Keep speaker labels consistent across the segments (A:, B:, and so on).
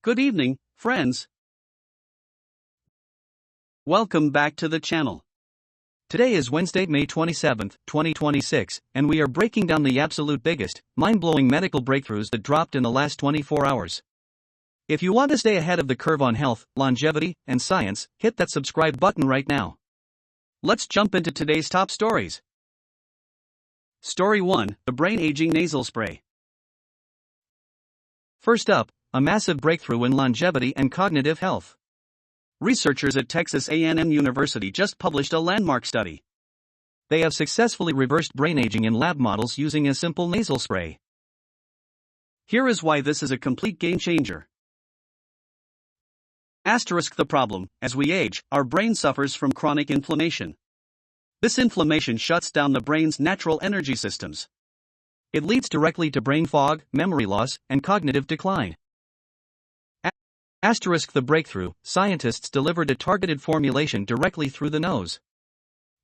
A: Good evening, friends. Welcome back to the channel.
B: Today is Wednesday, May 27, 2026, and we are breaking down the absolute biggest, mind-blowing medical breakthroughs that dropped in the last 24 hours. If you want to stay ahead of the curve on health, longevity, and science, hit that subscribe button right now.
A: Let's jump into today's top stories. Story 1: The Brain Aging Nasal Spray.
B: First up, a massive breakthrough in longevity and cognitive health.
A: Researchers at Texas A&M University just published a landmark study.
B: They have successfully reversed brain aging in lab models using a simple nasal spray.
A: Here is why this is a complete game changer. The problem: as we age, our brain suffers from chronic inflammation. This inflammation shuts down the brain's natural energy systems.
B: It leads directly to brain fog, memory loss, and cognitive decline. The breakthrough: scientists delivered a targeted formulation directly through the nose.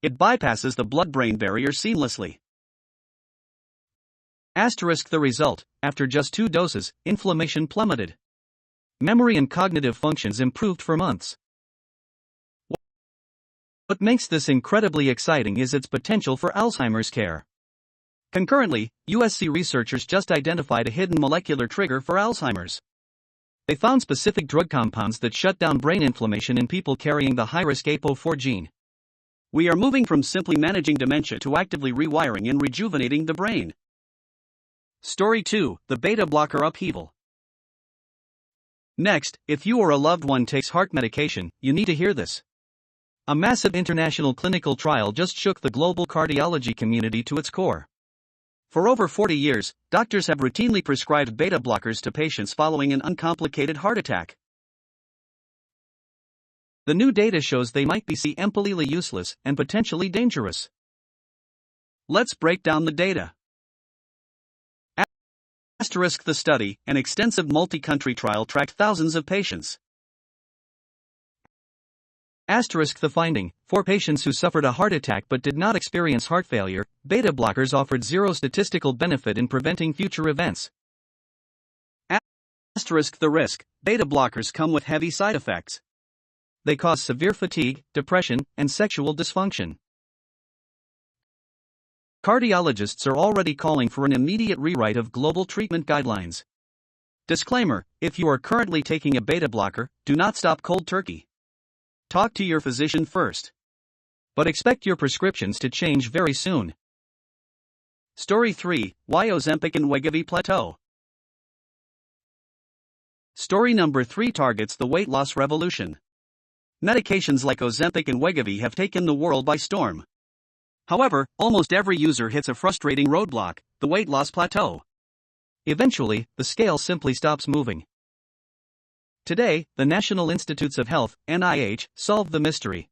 A: It bypasses the blood-brain barrier seamlessly.
B: The result: after just 2 doses, inflammation plummeted. Memory and cognitive functions improved for months. What makes this incredibly exciting is its potential for Alzheimer's care. Concurrently, USC researchers just identified a hidden molecular trigger for Alzheimer's. They found specific drug compounds that shut down brain inflammation in people carrying the high-risk APO4 gene.
A: We are moving from simply managing dementia to actively rewiring and rejuvenating the brain. Story 2: The Beta Blocker Upheaval.
B: Next, if you or a loved one takes heart medication, you need to hear this. A massive international clinical trial just shook the global cardiology community to its core.
A: For over 40 years, doctors have routinely prescribed beta blockers to patients following an uncomplicated heart attack.
B: The new data shows they might be completely useless and potentially dangerous.
A: Let's break down the data. The study: an extensive multi-country trial tracked thousands of patients.
B: The finding: for patients who suffered a heart attack but did not experience heart failure, beta blockers offered zero statistical benefit in preventing future events.
A: The risk: beta blockers come with heavy side effects.
B: They cause severe fatigue, depression, and sexual dysfunction. Cardiologists are already calling for an immediate rewrite of global treatment guidelines.
A: Disclaimer: if you are currently taking a beta blocker, do not stop cold turkey. Talk to your physician first.
B: But expect your prescriptions to change very soon.
A: Story 3: Why Ozempic and Wegovy Plateau. Story number 3 targets the weight loss revolution. Medications like Ozempic and Wegovy have taken the world by storm. However, almost every user hits a frustrating roadblock: the weight loss plateau.
B: Eventually, the scale simply stops moving. Today, the National Institutes of Health, NIH, solved the mystery.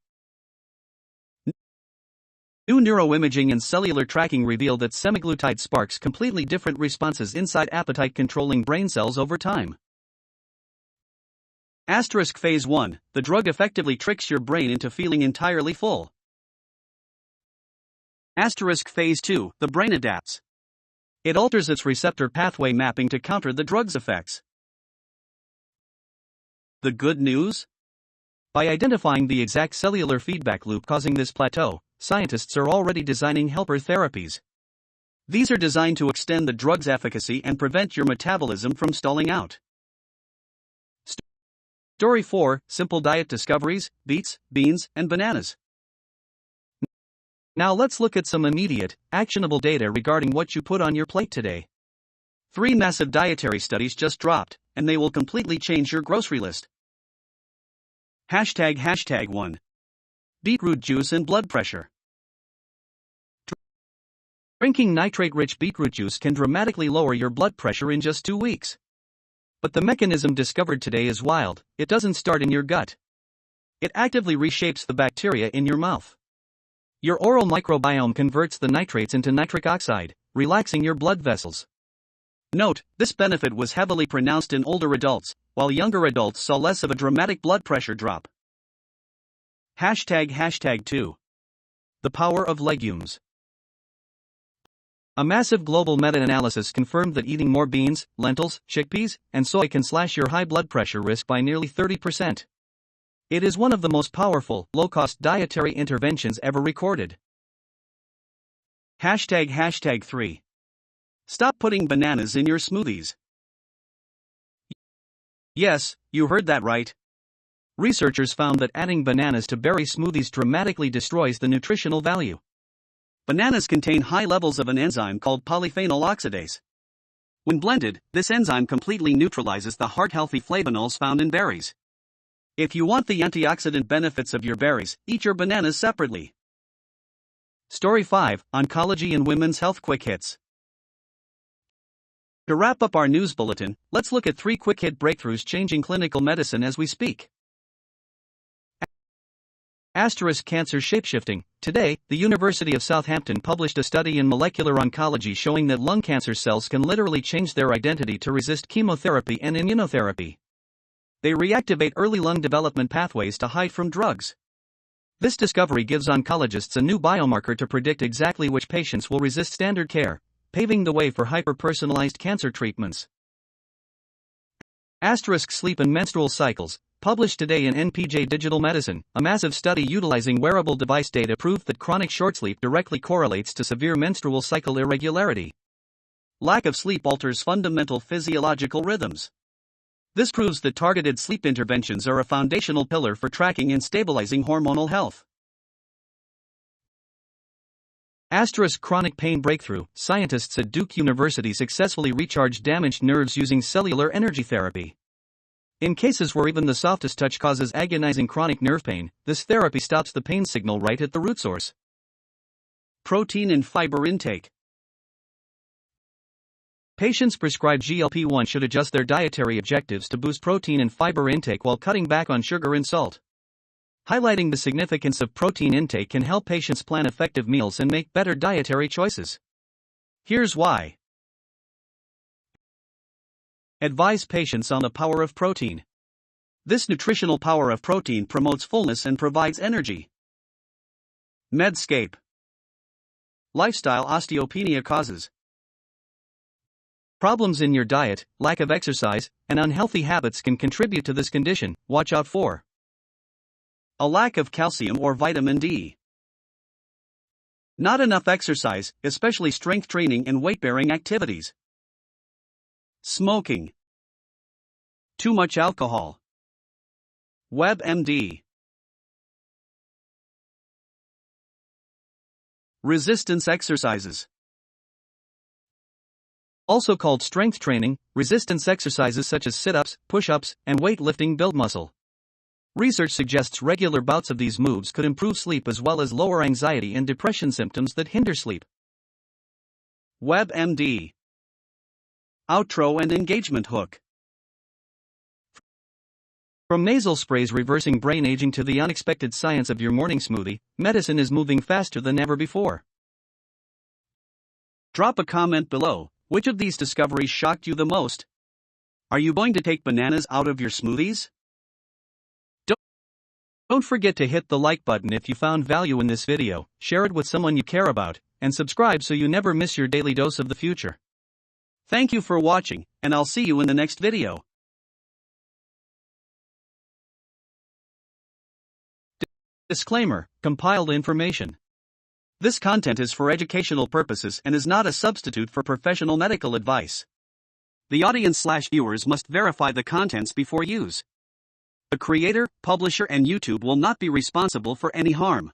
B: New neuroimaging and cellular tracking reveal that semaglutide sparks completely different responses inside appetite-controlling brain cells over time.
A: Phase 1: the drug effectively tricks your brain into feeling entirely full. Phase 2: the brain adapts. It alters its receptor pathway mapping to counter the drug's effects. The good news?
B: By identifying the exact cellular feedback loop causing this plateau, scientists are already designing helper therapies.
A: These are designed to extend the drug's efficacy and prevent your metabolism from stalling out. Story 4: Simple diet discoveries: beets, beans, and bananas.
B: Now let's look at some immediate, actionable data regarding what you put on your plate today.
A: 3 massive dietary studies just dropped, and they will completely change your grocery list. #1. Beetroot juice and blood pressure.
B: Drinking nitrate-rich beetroot juice can dramatically lower your blood pressure in just 2 weeks. But the mechanism discovered today is wild. It doesn't start in your gut. It actively reshapes the bacteria in your mouth. Your oral microbiome converts the nitrates into nitric oxide, relaxing your blood vessels.
A: Note: this benefit was heavily pronounced in older adults, while younger adults saw less of a dramatic blood pressure drop. #2. The power of legumes.
B: A massive global meta-analysis confirmed that eating more beans, lentils, chickpeas, and soy can slash your high blood pressure risk by nearly 30%. It is one of the most powerful, low-cost dietary interventions ever recorded.
A: Hashtag 3. Stop putting bananas in your smoothies. Yes, you heard that right. Researchers found that adding bananas to berry smoothies dramatically destroys the nutritional value. Bananas contain high levels of an enzyme called polyphenol oxidase. When blended, this enzyme completely neutralizes the heart-healthy flavonols found in berries. If you want the antioxidant benefits of your berries, eat your bananas separately. Story 5, Oncology and Women's Health Quick Hits. To wrap up our news bulletin, let's look at 3 quick-hit breakthroughs changing clinical medicine as we speak. Cancer shapeshifting. Today, the University of Southampton published a study in molecular oncology showing that lung cancer cells can literally change their identity to resist chemotherapy and immunotherapy. They reactivate early lung development pathways to hide from drugs. This discovery gives oncologists a new biomarker to predict exactly which patients will resist standard care, paving the way for hyper-personalized cancer treatments. Sleep and menstrual cycles. Published today in NPJ Digital Medicine, a massive study utilizing wearable device data proved that chronic short sleep directly correlates to severe menstrual cycle irregularity. Lack of sleep alters fundamental physiological rhythms. This proves that targeted sleep interventions are a foundational pillar for tracking and stabilizing hormonal health. Chronic pain breakthrough. Scientists at Duke University successfully recharged damaged nerves using cellular energy therapy. In cases where even the softest touch causes agonizing chronic nerve pain, this therapy stops the pain signal right at the root source. Protein and fiber intake. Patients prescribed GLP-1 should adjust their dietary objectives to boost protein and fiber intake while cutting back on sugar and salt. Highlighting the significance of protein intake can help patients plan effective meals and make better dietary choices. Here's why. Advise patients on the power of protein. This nutritional power of protein promotes fullness and provides energy. Medscape. Lifestyle osteopenia causes. Problems in your diet, lack of exercise, and unhealthy habits can contribute to this condition. Watch out for a lack of calcium or vitamin D. Not enough exercise, especially strength training and weight-bearing activities. Smoking. Too much alcohol. WebMD. Resistance exercises. Also called strength training, resistance exercises such as sit-ups, push-ups, and weightlifting build muscle. Research suggests regular bouts of these moves could improve sleep as well as lower anxiety and depression symptoms that hinder sleep. WebMD. Outro and engagement hook. From nasal sprays reversing brain aging to the unexpected science of your morning smoothie, medicine is moving faster than ever before. Drop a comment below. Which of these discoveries shocked you the most? Are you going to take bananas out of your smoothies? Don't forget to hit the like button if you found value in this video, share it with someone you care about, and subscribe so you never miss your daily dose of the future. Thank you for watching, and I'll see you in the next video. Disclaimer: compiled information. This content is for educational purposes and is not a substitute for professional medical advice. The audience/viewers must verify the contents before use. The creator, publisher, and YouTube will not be responsible for any harm.